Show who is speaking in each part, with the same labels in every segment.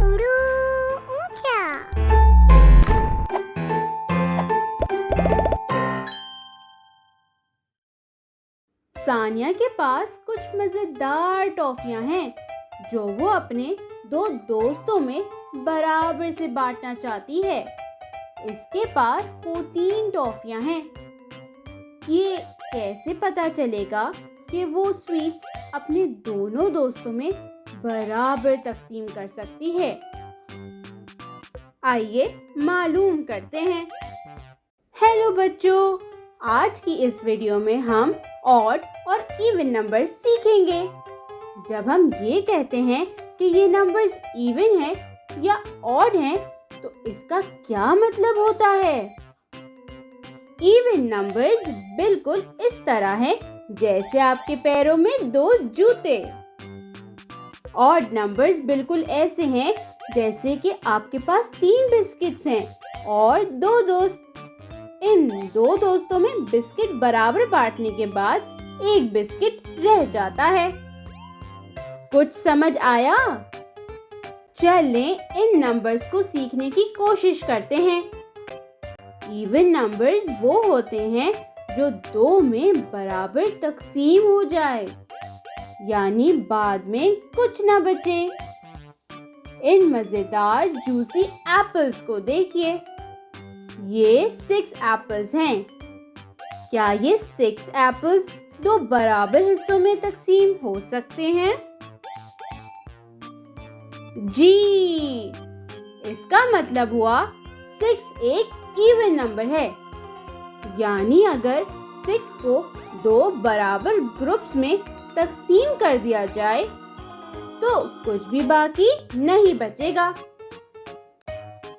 Speaker 1: उड़ू ऊंचा।
Speaker 2: सानिया के पास कुछ मजेदार टॉफियां हैं जो वो अपने दो दोस्तों में बराबर से बांटना चाहती है। इसके पास 14 टॉफियां हैं। ये कैसे पता चलेगा कि वो स्वीट्स अपने दोनों दोस्तों में बराबर तकसीम कर सकती है? आइए मालूम करते हैं। हेलो बच्चों, आज की इस वीडियो में हम ऑड और इवन नंबर्स सीखेंगे। जब हम ये कहते हैं कि ये नंबर्स इवन हैं या ऑड हैं, तो इसका क्या मतलब होता है? इवन नंबर्स बिल्कुल इस तरह हैं जैसे आपके पैरों में दो जूते। ऑड नंबर्स बिल्कुल ऐसे हैं जैसे कि आपके पास 3 बिस्किट्स हैं और 2 दोस्त। इन 2 दोस्तों में बिस्किट बराबर बांटने के बाद एक बिस्किट रह जाता है। कुछ समझ आया? चलें इन नंबर्स को सीखने की कोशिश करते हैं। इवन नंबर्स वो होते हैं जो 2 में बराबर तकसीम हो जाए, यानी बाद में कुछ ना बचे। इन मजेदार जूसी एप्पल्स को देखिए। ये 6 एप्पल्स हैं। क्या ये 6 एप्पल्स 2 बराबर हिस्सों में तकसीम हो सकते हैं? जी, इसका मतलब हुआ 6 एक इवन नंबर है। यानी अगर 6 को 2 बराबर ग्रुप्स में तकसीम कर दिया जाए तो कुछ भी बाकी नहीं बचेगा।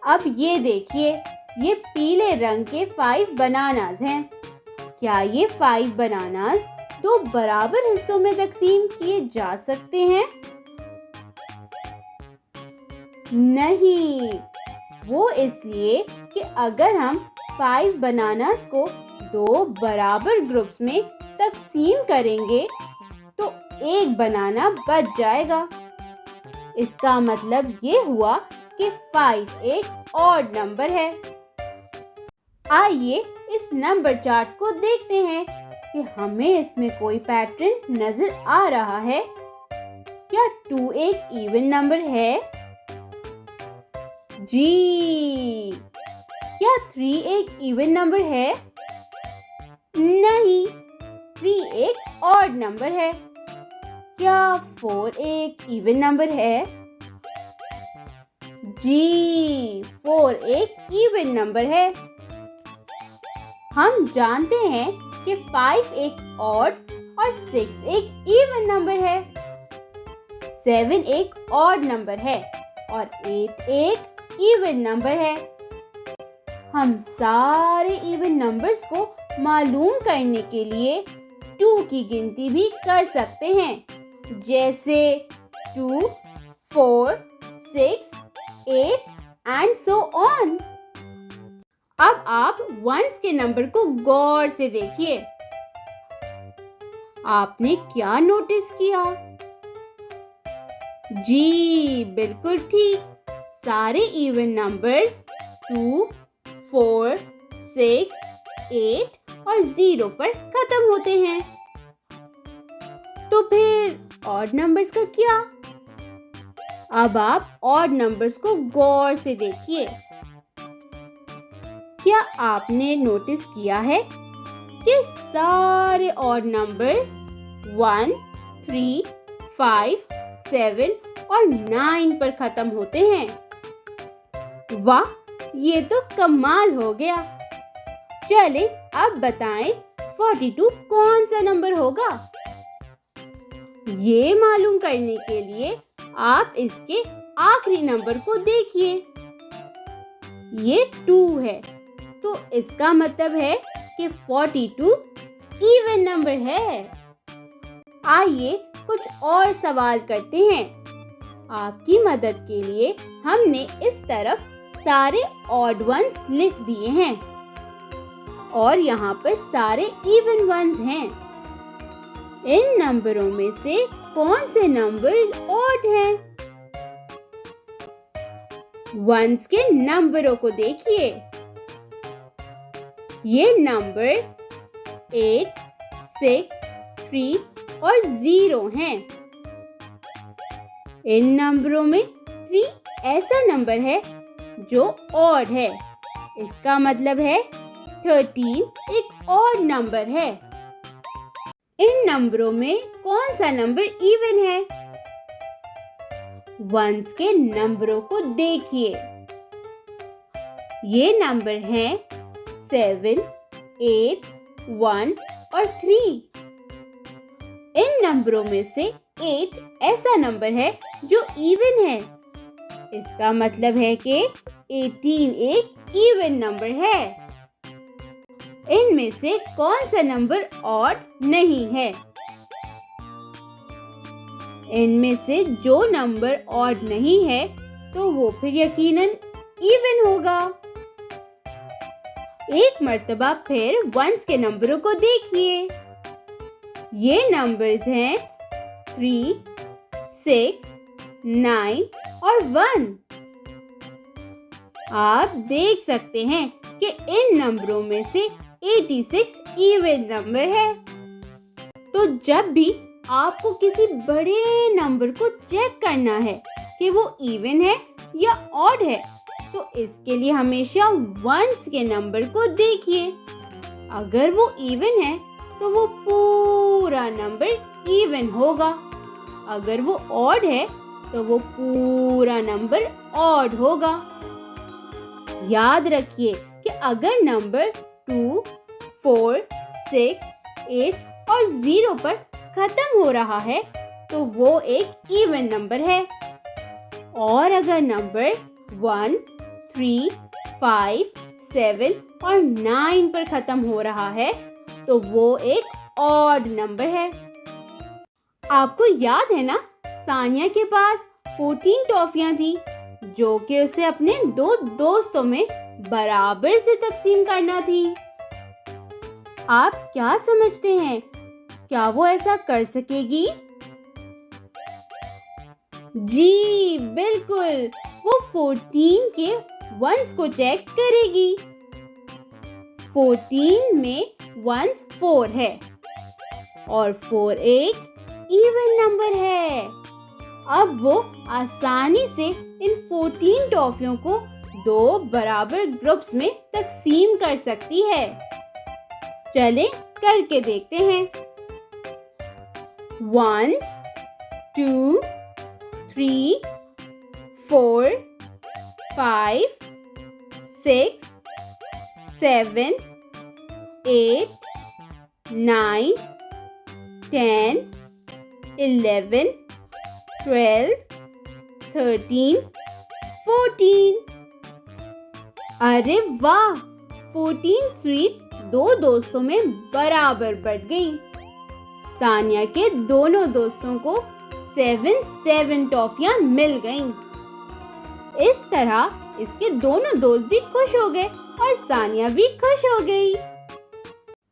Speaker 2: अब ये देखिए, ये पीले रंग के 5 बनानास हैं। क्या ये 5 बनानास 2 बराबर हिस्सों में तकसीम किए जा सकते हैं? नहीं, वो इसलिए कि अगर हम 5 बनानास को 2 बराबर ग्रुप्स में तकसीम करेंगे तो एक बनाना बच जाएगा। इसका मतलब ये हुआ कि 5 एक ऑड नंबर है। आइए इस नंबर चार्ट को देखते हैं कि हमें इसमें कोई पैटर्न नजर आ रहा है। क्या 2 एक इवन नंबर है? जी। क्या 3 एक इवन नंबर है? नहीं, 3 एक ऑड नंबर है। क्या 4 एक इवन नंबर है? जी, 4 एक इवन नंबर है। हम जानते हैं कि 5 एक ऑड और 6 एक इवन नंबर है। 7 एक ऑड नंबर है और 8 एक इवन नंबर है। हम सारे इवन नंबर्स को मालूम करने के लिए 2 की गिनती भी कर सकते हैं, जैसे 2, 4, 6, 8 एंड सो ऑन। अब आप वंस के नंबर को गौर से देखिए। आपने क्या नोटिस किया? जी, बिल्कुल ठीक। सारे इवन नंबर्स 2, 4, 6, 8 और 0 पर खत्म होते हैं। तो फिर ऑड नंबर्स का क्या? अब आप ऑड नंबर्स को गौर से देखिए। क्या आपने नोटिस किया है कि सारे ऑड नंबर्स 1, 3, 5, 7 और 9 पर खत्म होते हैं? वाह, ये तो कमाल हो गया। चलें अब बताएं 42 कौन सा नंबर होगा? ये मालूम करने के लिए आप इसके आखिरी नंबर को देखिए। ये 2 है, तो इसका मतलब है कि 42 इवन नंबर है। आइए कुछ और सवाल करते हैं। आपकी मदद के लिए हमने इस तरफ सारे ऑड वंस लिख दिए हैं और यहाँ पर सारे इवन वंस हैं। इन नंबरों में से कौन से नंबर ऑड हैं? वंस के नंबरों को देखिए। ये नंबर 8, 6, 3 और 0 हैं। इन नंबरों में 3 ऐसा नंबर है जो ऑड है। इसका मतलब है 13 एक ऑड नंबर है। इन नंबरों में कौन सा नंबर इवन है? वंस के नंबरों को देखिए। ये नंबर हैं 7, 8, 1 और 3। इन नंबरों में से 8 ऐसा नंबर है जो इवन है। इसका मतलब है कि 18 एक इवन नंबर है। इनमें से कौन सा नंबर ऑड नहीं है? इनमें से जो नंबर ऑड नहीं है तो वो फिर यकीनन इवन होगा। एक मर्तबा फिर वंस के नंबरों को देखिए। ये नंबर्स हैं 3, 6, 9 और 1। आप देख सकते हैं कि इन नंबरों में से 86 इवन नंबर है। तो जब भी आपको किसी बड़े नंबर को चेक करना है कि वो इवन है या ऑड है, तो इसके लिए हमेशा वंस के नंबर को देखिए। अगर वो इवन है तो वो पूरा नंबर इवन होगा। अगर वो ऑड है तो वो पूरा नंबर ऑड होगा। याद रखिए कि अगर नंबर 2, 4, 6, 8 और 0 पर खत्म हो रहा है तो वो एक इवन नंबर है। और अगर नंबर 1, 3, 5, 7 और 9 पर खत्म हो रहा है तो वो एक ऑड नंबर है। आपको याद है ना, सानिया के पास 14 टॉफियां थी जो कि उसे अपने 2 दोस्तों में बराबर से तकसीम करना थी। आप क्या समझते हैं, क्या वो ऐसा कर सकेगी? जी बिल्कुल, वो 14 के वंस को चेक करेगी। 14 में वंस 4 है और 4 एक इवन नंबर है। अब वो आसानी से इन 14 टॉफियों को 2 बराबर ग्रुप्स में तकसीम कर सकती है। चलें करके देखते हैं। 1, 2, 3, 4, 5, 6, 7, 8, 9, 10, 11, 12, 13, 14। अरे वाह, 14 स्वीट्स 2 दोस्तों में बराबर बट गई। सानिया के दोनों दोस्तों को 7 टॉफियां मिल गईं। इस तरह इसके दोनों दोस्त भी खुश हो गए और सानिया भी खुश हो गई।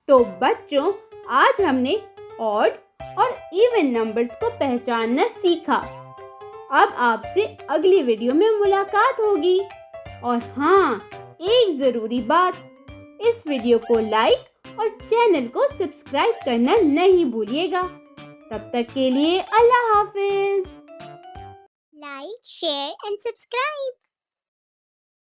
Speaker 2: तो बच्चों, आज हमने ऑड और इवन नंबर्स को पहचानना सीखा। अब आपसे अगली वीडियो में मुलाकात होगी। और हाँ, एक जरूरी बात, इस वीडियो को लाइक और चैनल को सब्सक्राइब करना नहीं भूलिएगा। तब तक के लिए अल्लाह हाफिज।
Speaker 1: Like, share and subscribe.